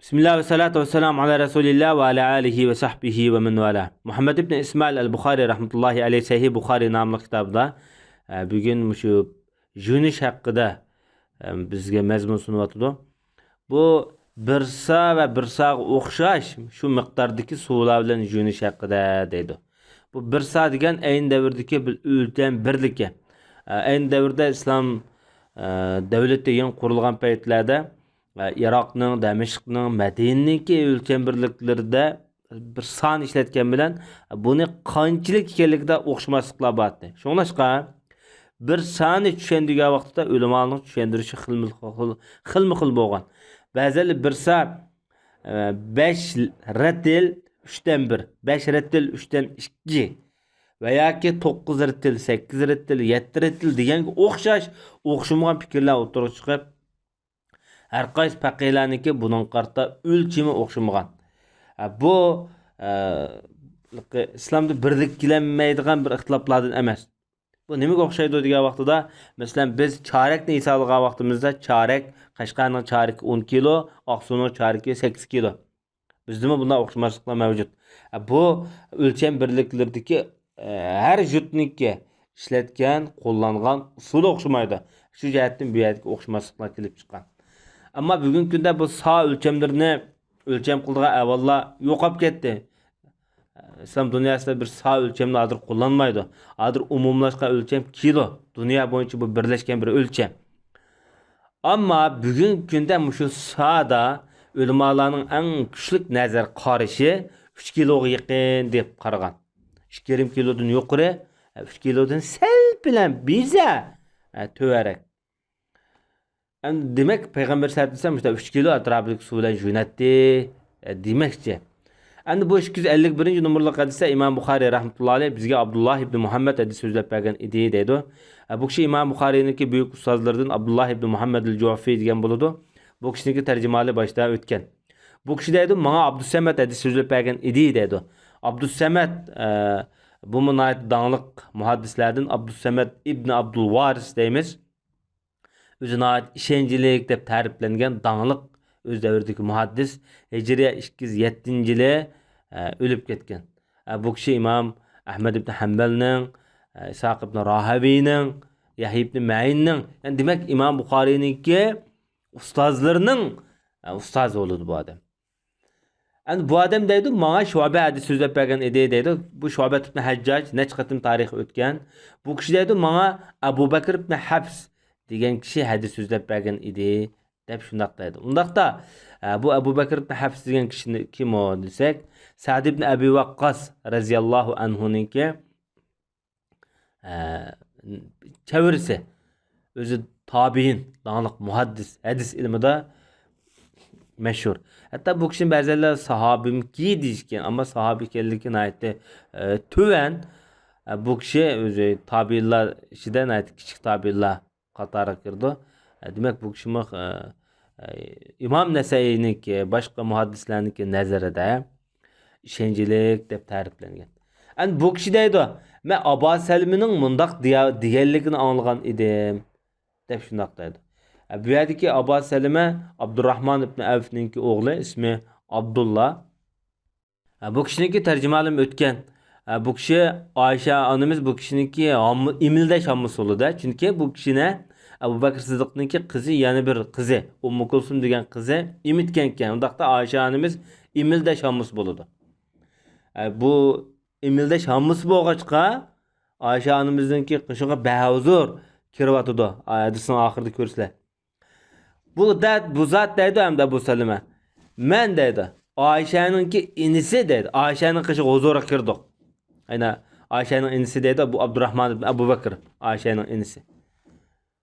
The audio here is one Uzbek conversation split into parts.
Bismillah ve salatu ve selamu ala Resulillah ve ala alihi ve sahbihi ve men vala. Muhammed ibn İsmail el-Bukhari rahmetullahi aleyhi Sahih Bukhari namlı kitabda bugün şu juniş hakkında bizge mezmun sunuvatıdı. Bu bir sağ ve bir sağ okşaş şu miqdardaki sular bilen juniş hakkında deydi. Bu bir sağ degen aynı devirdeki bir ülten birliki. Aynı devirde İslam devleti yeni kurulgan paytlerde Irak'ның, Damashq'ның, Medine'ninki ölçen birliklerinde bir san işletken bilen bunu qanchalik ekanligida o'xshamasliklar bor. Şoňlaşqa bir sani düşendiği vaqtda ulamaning düşendirişi xilma-xil bolgan. Ba'zan bir sa 5 ratil 3'ten 1, 5 ratil 3'ten 2 veya ki 9 ratil, 8 ratil, 7 ratil degan o'xshamagan fikrlar o'tirib chiqib her qaysi faqihlarniki bunun qarta ölçümü o'xshamagan. Bu İslamda birlik kelenmeydigan bir ixtiloflardan emas. Bu nimaga o'xshaydi degan vaqtida, masalan biz chorakni hisoblagan vaqtimizda chorak Qashqarning choraki 10 kilo, Oqsuning choraki 8 kilo. Bizda bunday o'xshamasliklar mavjud. Bu o'lcham birliklardagi har jutniki ishlatgan, qo'llangan usul o'xshamaydi. Shu jihatdan bu yerga o'xshamasliklar kelib chiqqan. Ama bugün günde bu sağ ölçemlerini ölçem kıldığı evvalla yok olup gitti. İslam dünyasında bir sağ ölçemli adır kullanmaydı. Adır umumlaşkan ölçem kilo. Dünya boyunca bu birleşken bir ölçem. Ama bugün günde şu sağda ulamalarning en küçük nazar qarışı 3 kiloga yaqin deb qaragan. 2,5 kilodan yuqori, 3 kilodan sel bilan biza töverek. Demek Peygamber sallallahu aleyhi 3 kilo atraflık su bilen jo'natdi demekçi. Endi bu 251 numaralı hadisde İmam Bukhari rahmetullahi aleyh bizge Abdullah ibn Muhammed hadis sözlep bergen idi deydi. Bu kişi İmam Bukhari'ninki büyük ustazlardan Abdullah ibn Muhammed el-Juafi degan boludu. Bu kişiniki tercümali başta ötken. Bu kişi deydi bana Abdüssemet hadis sözlep bergen idi deydi. Abdüssemet bu munayet dağlık muhaddislerden Abdüssemet ibn Abdülvaris deymiz. Özüne ait işencilik deb tariflengen dağlık öz devirdeki muhaddis Hicriye 207-yili ölüp ketken. Bu kişi İmam Ahmed ibn Hanbal'ning, İshaq ibn Rahavi'ning, Yahya ibn Ma'in'ning, yani demek İmam Bukhari'ninki ustazlarının ustaz oludu bu adam. Yani bu adam deydi, bana Şuabe hadis sözlep bergen idi deydi. Bu Şuabe ibn Haccac neç qatım tarixi ötken. Bu kişi deydi, bana Abu Bakr ibn Hafs degan kishi hadis so'zlab bergan edi deb shundaq deydi. Undaqda bu Abu Bakr ibn Hafs degan kishini kim o desak, Sa'd ibn Abi Waqqas radhiyallohu anhuninki çevirisi. Özü tabiin, dağlık muhaddis, hadis ilmida meşhur. Hatta bu kişinin ba'zilar sahabimki deyishgan, ama sahabi ekanligini aytdi. Töven bu kishi o'zi tabiinlar ichidan aytdi, kichik tabiinlar Qatar'a girdi. Demek bu kişi İmam Nesai'ninki, başka muhaddislarninki nazarida işencilik deb tariflengen. Yani bu kişi deydi, men Abu Salim'ning mundaq deganligini anglagan edim deb shundaq deydi. Bu yerdagi Abu Salime Abdurrahman ibn Avf'ninki o'g'li, ismi Abdullah. Bu kişininki tercümalim ötken. Bu kişi Ayşe anımız bu kişininki imildaş hammısı oludu. Çünkü bu kişine Abu Bakr Sıddık'ınki kızı, yani bir kızı, Ummu Kulsum degan kızı imitkenken. Ondaqda Ayşe anımız imildaş hammısı boludu. Bu imildaş hammısı bolğaçqa Ayşe anımızınki qışığa bahuzur kirvatıdı. Hadisin ahırda körsüler. Bu zat deydi hem de bu Salime. Men deydi. Ayşe'ninki inisi deydi. Ayşe'nin qışı huzura kirdik. Aynen Ayşe'nin inisi deydi. Bu Abdurrahman ibn Abu Bakr. Ayşe'nin inisi.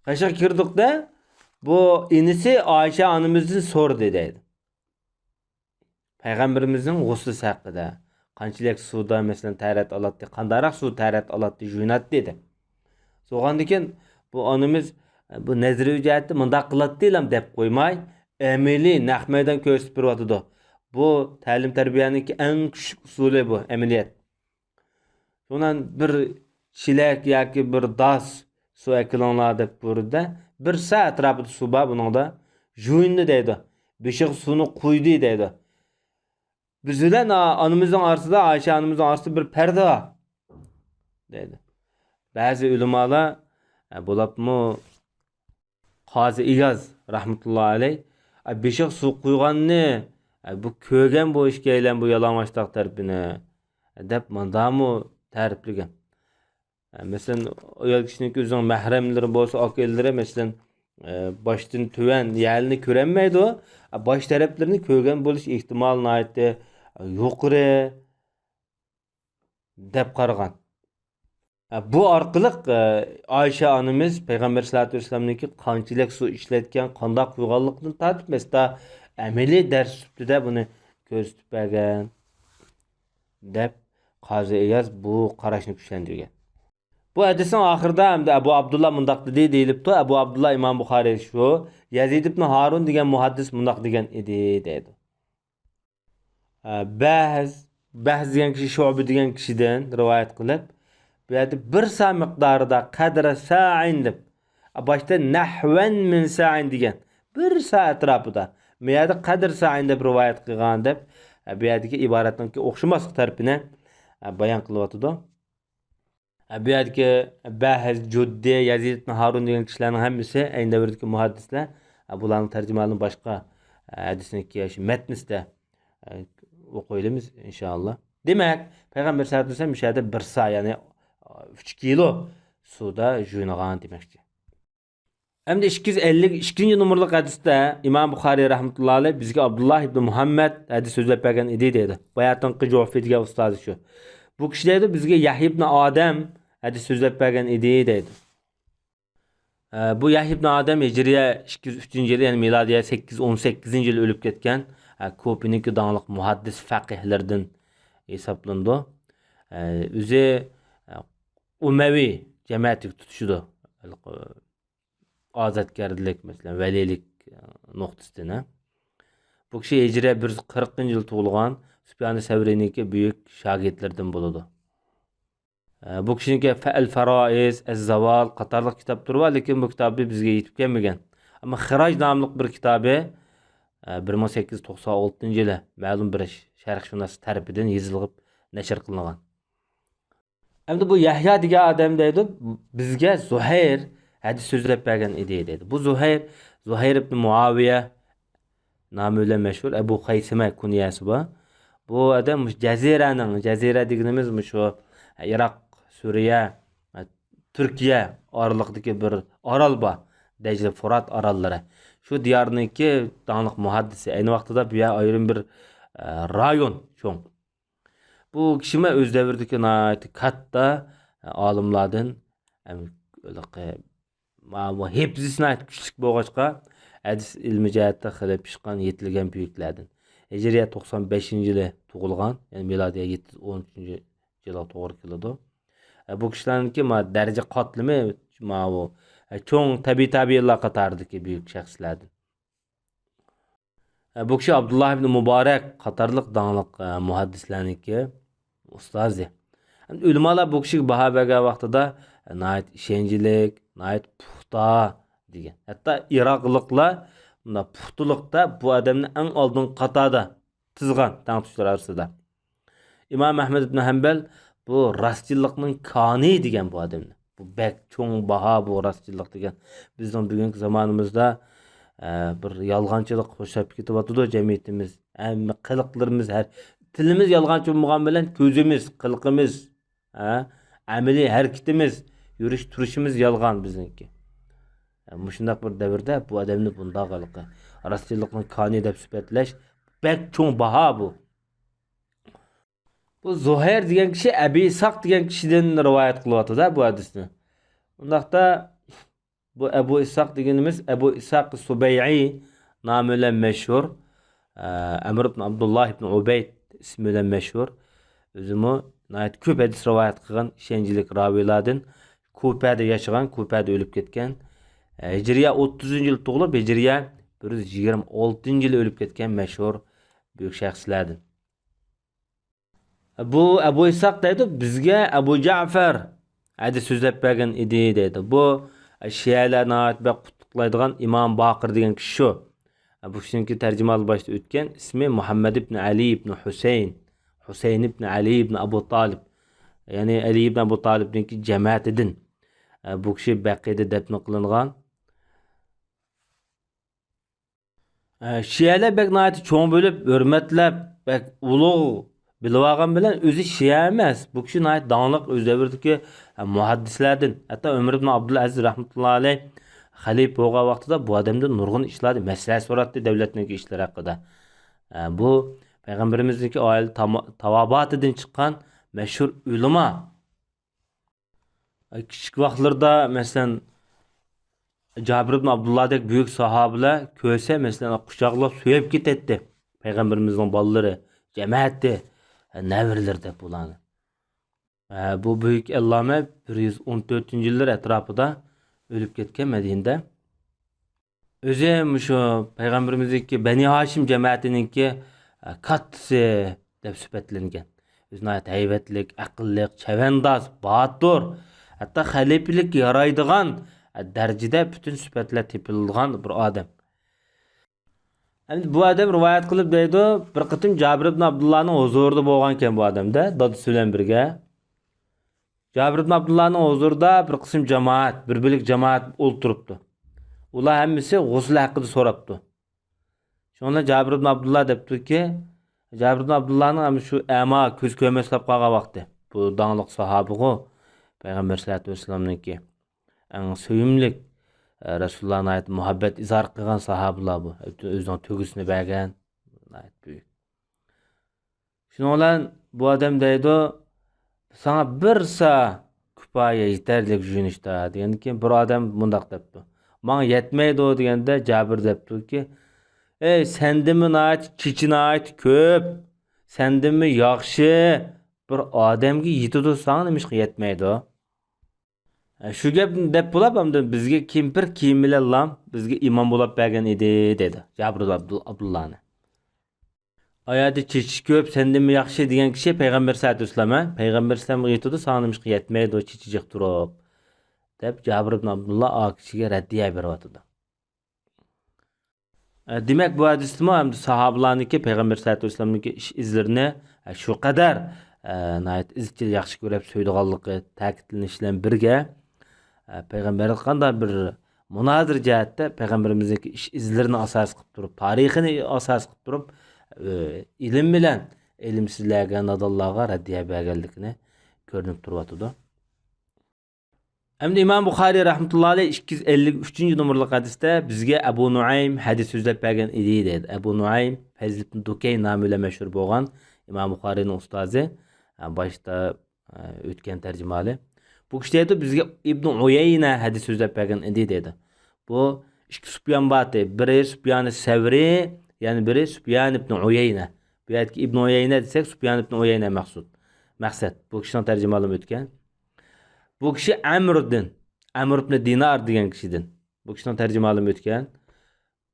Qışığa kirdik de bu inisi Ayşe anımızın soru deydi. Peygamberimizin guslu hakkında. Qanchalik suvda mesela taharat alatdi. Qandarak suv taharat alatdi jo'nat dedi. So'g'andikin bu anımız bu nazariy jihatda mundaq qilatdilam deb qo'ymay, amaliy nahmaydan ko'rsatib beryapti. Bu ta'lim tarbiyaniki eng küçük usuli bu amaliyat. Şundan bir çilek yoki bir das su ekilinglar deb buyurdi. Bir saat atrofida suv bor buningda jo'yindi deydi. Beşik suvunu kuydu deydi. Biz bilen anımızın arasında Ayşe anımızın arasında bir perde var deydi. Bazı ulemalar bulapmı Qazi İyaz rahmetullahi aleyh beşik su kuyganını bu kögen bu işe gelen bu yalamaçtak tarifine dep mandamı tarifligen. Mesela o yol kişinin özünün mahremleri bolsa akellere mesela baştan tüven yerini körenmeydi o. Baş taraflarını kögen buluş ihtimalına aitti. Yuqori dep qaragan. Bu arqılıq Ayşe anımız Peygamber sallallahu aleyhi ve sellem'deki qançılık su işletken qandaq quyğanlıqni tatib mesela ameli ders süptüde bunu göstərib bergen dep Qazi İyaz bu qaraşını güçlendirgen. Bu hadisin ahırda hem de Ebu Abdullah mundaq dedi deyilipti. Ebu Abdullah İmam Bukhari şu Yazid ibn Harun degen muhaddis mundaq degen idi deydi. Bahz degen kişi Şu'be degen kişiden rivayet kılıp bu yerde bir sa miqdarida qadra sa'in deb başta nahven min sa'in degen bir sa etrafıda bu yerde qadr sa'in deb rivayet qilgan deb bu yerdeki ibaratınki o'xshamaslik tarafine bayon qilyapti. Bu yerdeki Bahz, Cuddi, Yazid ibn Harun degen kişilerin hemmisi aynı devirdeki muhaddisler bularning tercümanını başka hadisindeki metnisde okuyalımız inşallah. Demek Peygamber sallallahu aleyhi ve sellem müşahede bir sa yani 3 kilo suda juynagan demekçi. Hem de 252 numaralı hadiste İmam Bukhari rahmetullahi aleyh bizge Abdullah ibn Muhammed hadis sözlep bergen idi dedi. Bayatınqı Ju'fiyga ustadı şu. Bu kişi dedi bizge Yahya ibn Adem hadis sözlep bergen idi dedi. Bu Yahya ibn Adem Hicriye 203. yılı yani miladiye 818. yılı ölüp ketken Kopi'ninki dağınlık muhaddis fakihlerden hesaplandı. Üzü Umevi cemaati tutuşudu. Azatkarlık mesela velilik noktasına. Bu kişi Hicriye 140. yıl tuğulgan Sübyan-ı Sevri'ninki büyük şagirdlerden buludu. Bu kişininki Fe'el Feraiz, Ez-Zaval qatarlıq kitapları var, lekin bu kitabı bizge yetip gelmegen. Ama Xirac namlıq bir kitabı 1896 yılı ma'lum bir şerhşunas tarafidan yazılıp neşr qilingan. Endi bu Yahya degan odam deydi, bizga Zuhayr hadis so'zlab bergan edi deydi. Bu Zuhayr ibn Muaviye nomi bilan mashhur Abu Haysima kunyasi bu. Bu odam Jazira deganimiz shu Iroq, Suriye, Türkiye oralıqdaki bir oral bor. Dejli Furat orallari. Şu diyarniki dağınık muhaddisi. Aynı vaqtida bu ayrım bir rayon çoğun. Bu kişime öz devirdeki katta alimlardan hepsine ait küçük boğaçka hadis ilmi cihatta qilib chiqqan yetilgan büyüklerden. Hicriye 95. yılı tuğulgan. Yani miladiye 713. yıla to'g'ri keladi. Bu kişilerinki derece qatlimi bu çoğun tabiiylar qataridagi büyük shaxslardan. Bu kishi Abdullah ibn Mubarak qatarliq dağınlık muhaddislarniki ustazi. Ulamalar bu kishiga baho bergan vaqtida nayt ishonchlik, nayt puxta degan. Hatta Iroqliklar bunda puxtuluqda bu odamni eng oldin qatorda tizgan tanqishlar orasida. İmam Ahmed ibn Hanbel bu rastçılıkның kani degan bu adamni. Bu bek çoğun baha bu rastçılık degan. Bizning bugungi zamonimizda bir yalğançılık qo'shib ketyapti jamiyatimiz. Hamma qiliqlarimiz har tilimiz yalğanchi bo'lgan bilan ko'zimiz, qilqimiz, amaliy harakatimiz, yurish turishimiz yalğan bizniki. Yani shundaq bir davrda bu odamni bundaq rastçılıkның kani deb sifatlash bek çoğun baha bu. Bu Zuhayr degan kishi Abi Saq degan kishidan rivoyat qilyapti da bu hadisni. Undaqda bu Abu Ishaq deganimiz Abu Ishaq Subay'i nomi bilan mashhur. Amr ibn Abdullah ibn Ubayd ismi bilan mashhur. O'zimi nayt ko'p hadis rivoyat qilgan ishonchli raviylardan Kufada yashagan, Kufada o'lib ketgan. Hicriye 30-yil tug'ilib, Hicriye 126-yil o'lib ketgan mashhur büyük shaxslardan. Bu Abu İshaq deydi bizge Abu Ja'far hadis so'zlab bergan edi deydi. Bu Şialarni ait bir qutluqlaydigan İmam Baqir degan kishi shu. Bu kişininki tercümalı başta ötken ismi Muhammed ibn Ali ibn Hüseyin. Hüseyin ibn Ali ibn Abu Talib. Yani Ali ibn Abu Talib'ninki cemaat edin. Bu kişi Beqi'de defn kılıngan. Şiyalar bek naati çoğun bölüp hürmetlep bek ulu bilvagan bilen özü Şia emas. Bu kişi naati dağınlık öz devirdiki muhaddislerden. Hatta Ömer ibn Abdülaziz rahmetullahi aleyh halif boğa vaxtida bu adamda nurgun işladi. Mesele soratdı devletindeki işler hakkında. Bu Peygamberimizdeki o ayet tavabatidin çıkan meşhur ulema. Küçük vaxtlarda mesela Cabir ibn Abdullah'daki büyük sahabeler köse mesela kucakla suyup gidetti. Peygamberimizin balları cemaatti. Ne verilirdi bulanı. Bu büyük ellame 114. yıllar etrafında ölüp ketken Medine'de. Özü şu Peygamberimizdeki Beni Haşim cemaatininki katsı deb süpetlengen. Özüne ait heybetlik, akıllık, çevendas, bahadur. Hatta halifelik yaraydıgan derecede bütün süpetler tepildiğin bir adam. Endi bu adam rivayet kılıp deydi, bir kıtım Cabir ibn Abdullah'ın huzurida bo'lganken bu adamda, dadısı bilan birga. Cabir ibn Abdullah'ın huzurida bir kısım cemaat, bir birlik cemaat o'ltiribdi. Ular hammasi g'usl haqida so'rabdi. Shunda Cabir ibn Abdullah debdiki, Cabir ibn Abdullah'ın şu ama ko'z ko'rmaslab qolgan vaqti. Bu dаңliq sahabigo Peygamber sallallohu alayhi vasallamniki eng söyümlik Resulullah'ın ayet muhabbet izhar qilgan sahabilar bu. Özünün tөгüsünü bergen ayet büyük. Şundan bu adam deydi, sana bir sa kupaya yeterlik jünüşta degan ki bir adam mundaq debdi. Bana yetmeydi o degende Cabir debdi ki, ey sendimi ait, çiçine ait köp, sendimi yaxşı bir adamga yetidi sana demiş ki yetmeydi o. Şu gap deb bo'lib hamda bizga kempir kiyim bilan lam bizga imom bo'lib bergan edi dedi Cabir Abdullahni. Ayati chechish ko'p sendimi yaxshi degan kishi payg'ambar sallallohu alayhi vasallam payg'ambar sallam aytdi sana demiş ki yetmeydi o chechijiq turib deb Cabir ibn Abdullah o kishiga raddiya beryotdi. Demak bu hadisda ham sahobalarniki payg'ambar sallallohu alayhi vasallamniki ish izlarini shu qadar izchil yaxshi ko'rib so'ydiganligi ta'kidlanishidan birga Peygamberlik qanday bir munazir jihatda Peygamberimizdeki ish izlarini asas qilib turib, tarixini asas qilib turib, ilim bilan ilimsizlarga, nadonlarga raddiya berganligini ko'rinib turibdi. Endi İmam Buxoriy rahmetullahi alayh 253 numaralı hadisda bizga Abu Nuaym hadis so'zlab bergan edi dedi. Abu Nuaym Fazl ibn Dukay nomi bilan mashhur bo'lgan İmam Buxoriyning ustozi, boshda o'tgan tarjimali. Bu kishi deydi bizga İbn Uyayna hadis so'zlab bergan edi dedi. Bu ikki Sufyan bati, biri Sufyan Savri, yani biri Sufyan ibn Uyayna. Bu yerda İbn Uyayna desek Sufyan ibn Uyayna maqsad. Bu kishining tarjimalari o'tgan. Bu kishi Amr ibn Dinar degan kishidan. Bu kishining tarjimalari o'tgan.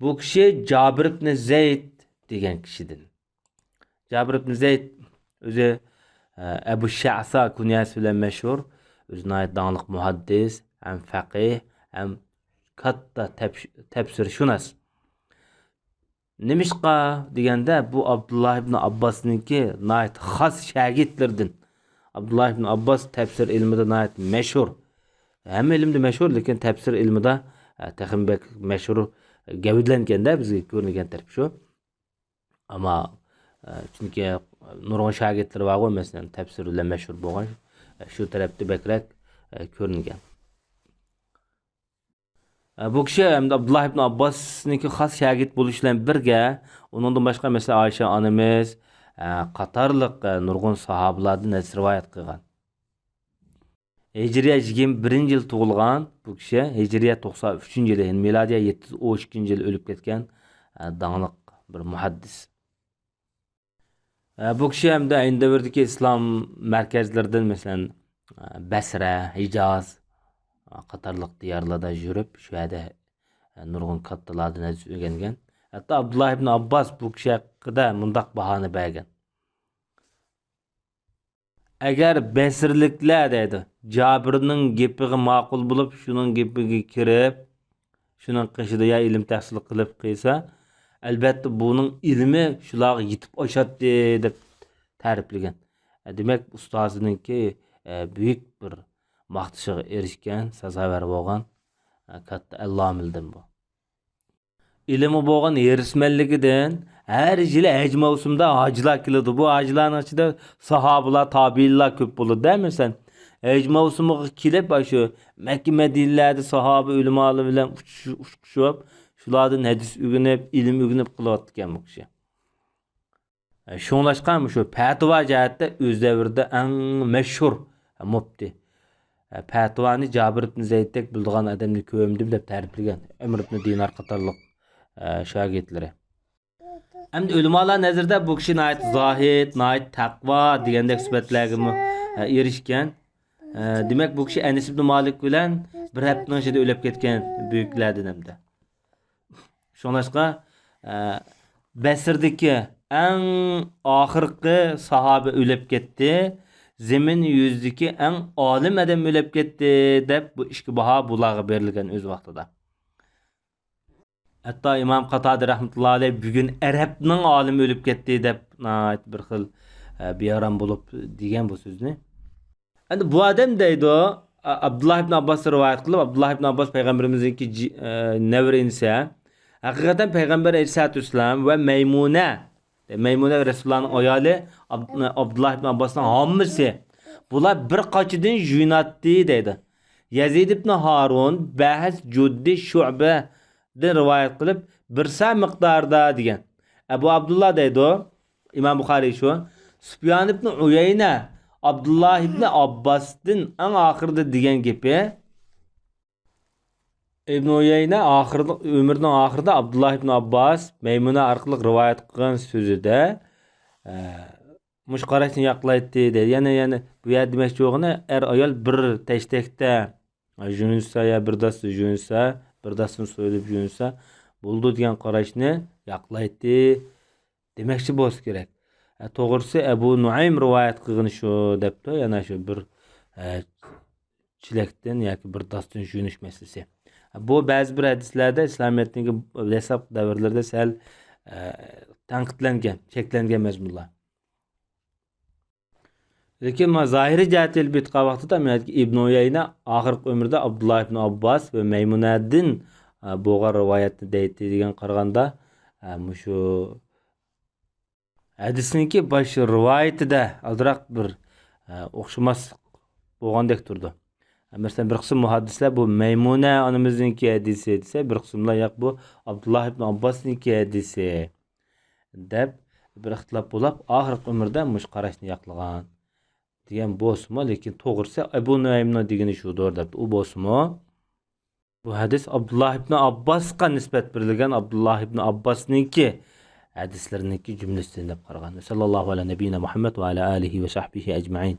Bu kishi Cabir ibn Zayd degan kishidan. Cabir ibn Zayd o'zi Abu Sha'sa kunyasi bilan mashhur. Özüne ait dağınlık muhaddis, hem faqih, hem katta tefsir şunas. Nemişqa degende bu Abdullah ibn Abbas'ınki nait xas şagirtlerden. Abdullah ibn Abbas tefsir ilmide nait meşhur. Hem ilimde meşhur, lekin tefsir ilmide texinbek meşhur gavudlangan da bizga ko'ringan taraf shu. Ama çünkü nurg'un şagirdlar var, mesela tefsir bilan meşhur bo'lgan. Şu tarafta bekrak ko'ringan. Bu kishi hamda Abdullah ibn Abbasniki xas shagird bo'lishi bilan birga, undan boshqa mesela Aysha onamiz qatorliq nurg'un sahobalardan hadis rivoyat qilgan. Hijriya 21-yil tug'ilgan bu kishi, Hijriya 93-yil, milodiya 712-yil o'lib ketgan dаңliq bir muhaddis. Bu kishi hamda ayni davrdagi islom markazlaridan mesela Basra, Hijaz qatorliq diyorlarda yurib, shu yerda nurg'un kattalardan hadis o'rgangan. Hatto Abdullah ibn Abbas bu kishi haqida mundaq bahoni bergan. Agar Basrliklar dedi, Jabirning gapiga ma'qul bo'lib, shuning gapiga kirib, shuning qishida ya ilm tahsil qilib qilsa, Albatta buning ilmi shularga yetib oshadi deb ta'riflagan. Demak, ustozininki buyuk bir maqtashiga erishgan, sazovar bo'lgan katta allomildan bu. İlimi bo'lgan erismanligidan her yili haj mavsumida hojlar keladi. Bu hojlarning ichida sahobalar, tabiinlar ko'p bo'ladi, değil mi sen? Haj mavsumiga kelib, shu Makka Madinalarda sahoba ulamolar bilan uçuşup, shulardan hadis o'rganib, ilm o'rganib qilayotgan bu kishi. Şoňlaşgan şu fatwa jihatda öz davrida eng mashhur mufti. Fatvani Jabir ibn Zayd'dek bildiğin adamni ko'mdim deb ta'riflagan. Umar ibn Dinar qatorliq şagirdlari. Hamda ulamolar nazarda bu kishi nayt zohid, nayt taqvo degandek sifatlarga erishgan. Demak, bu kishi Anas ibn Malik bilan bir haftaning ichida o'lib ketgan buyuklardan hamda. Şoňlaşqa Basrdagi eng oxirgi sahoba o'lib ketdi. Zemin yüzdeki en alim adam ölüp gitti deb bu işki baha bularga berilgan öz vaqtida. Hatta İmam Qatadi rahmetullahi alayh bugün Arabning alimi ölüp gitti deb bir xil beyaran bulup degan bu so'zni. Endi bu adam deydi Abdullah ibn Abbas rivoyat qilib, Abdullah ibn Abbas payg'ambarimizning nevrenisi. Haqiqatan payg'ambar Aleyhisselam ve Meymune Resulullah'ın ayali Abdullah ibn Abbas'ın hammisi. Bular bir qaçıdan juynattı deydi. Yazid ibn Harun Bahs Juddi Şu'be'den rivayet qilib bir sa miqdarda degan. Abu Abdullah deydi o, İmam Buxoriy şu. Sufyan ibn Uyayna Abdullah ibn Abbas'dan en ahirda degan gepi. İbn Uyayna ömrünün ahirida Abdullah ibn Abbas Meymuna orqali rivoyat qilgan so'zida mush qarashni yaqlaydi dedi. Yani bu yer demoqchi bo'lgani ayol bir tashtakda junsa ya bir dasta junsa, bir dastasini so'yilib junsa bo'ldi degan qarashni yaqlaydi demoqchi bo'lsa kerak. To'g'risi Abu Nuaym rivoyat qilgan shu debdi, yana shu bir chilakdan yoki bir dastan junish masalasi. Bu ba'zi bir hadislarda İslamiyetdagi dastlab davrlarda sal tanqidlangan, cheklangan mazmunlar. Lekin zahiri jihatdan bitqa vaqtida İbn Uyayna oxirgi umrida Abdullah ibn Abbas va Maymunadan bo'lgan rivoyatni deydi degan qaraganda shu hadisniki bosh rivoyatida azroq bir o'xshamas bo'lgandek turdi. Mesela bir kısım muhaddisler bu Meymune anamızınki hadisi dese, bir kısımlar yak bu Abdullah ibn Abbas'ınki hadisi deb bir ixtilaf bo'lib, oxirgi umrda mush qarashni yaqlagan degan bo'lsa, lekin to'g'risi Abu Nuaymning degani shudir deb u bo'lsa, bu hadis Abdullah ibn Abbasga nisbat berilgan Abdullah ibn Abbas'ninki hadislarninki jumlasidan deb qaragan. Sallallahu ala nabiyina Muhammad va ala alihi va sahbihi ecmaîn.